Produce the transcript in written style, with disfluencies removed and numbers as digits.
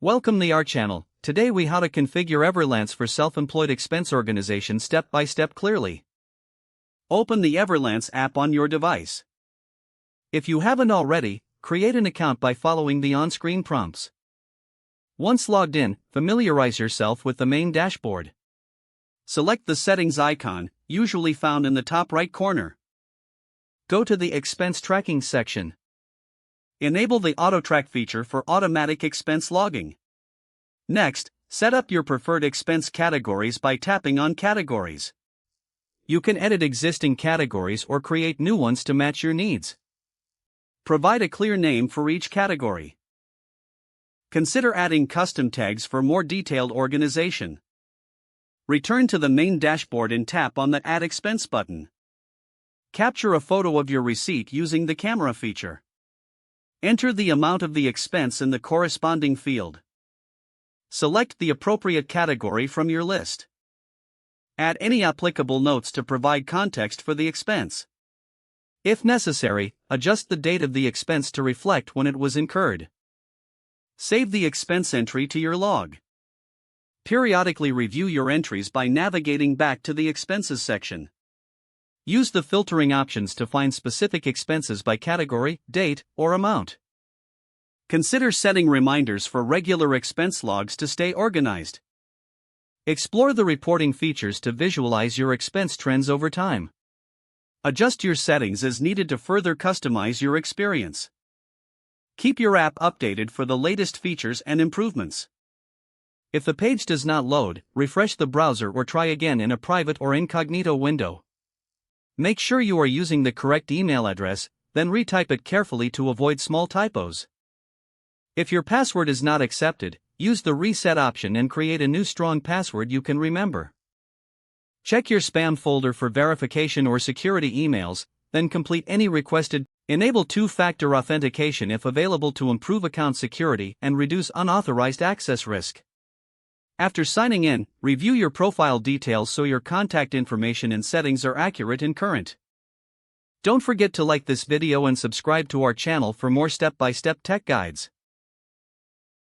Welcome to our channel. Today we how to configure Everlance for self-employed expense organization step by step clearly. Open the Everlance app on your device. If you haven't already, create an account by following the on-screen prompts. Once logged in, familiarize yourself with the main dashboard. Select the settings icon, usually found in the top right corner. Go to the expense tracking section. Enable the auto track feature for automatic expense logging. Next, set up your preferred expense categories by tapping on categories. You can edit existing categories or create new ones to match your needs. Provide a clear name for each category. Consider adding custom tags for more detailed organization. Return to the main dashboard and tap on the Add Expense button. Capture a photo of your receipt using the camera feature. Enter the amount of the expense in the corresponding field. Select the appropriate category from your list. Add any applicable notes to provide context for the expense. If necessary, adjust the date of the expense to reflect when it was incurred. Save the expense entry to your log. Periodically review your entries by navigating back to the expenses section. Use the filtering options to find specific expenses by category, date, or amount. Consider setting reminders for regular expense logs to stay organized. Explore the reporting features to visualize your expense trends over time. Adjust your settings as needed to further customize your experience. Keep your app updated for the latest features and improvements. If the page does not load, refresh the browser or try again in a private or incognito window. Make sure you are using the correct email address, then retype it carefully to avoid small typos. If your password is not accepted, use the reset option and create a new strong password you can remember. Check your spam folder for verification or security emails, then complete any requested. Enable two-factor authentication if available to improve account security and reduce unauthorized access risk. After signing in, review your profile details so your contact information and settings are accurate and current. Don't forget to like this video and subscribe to our channel for more step-by-step tech guides.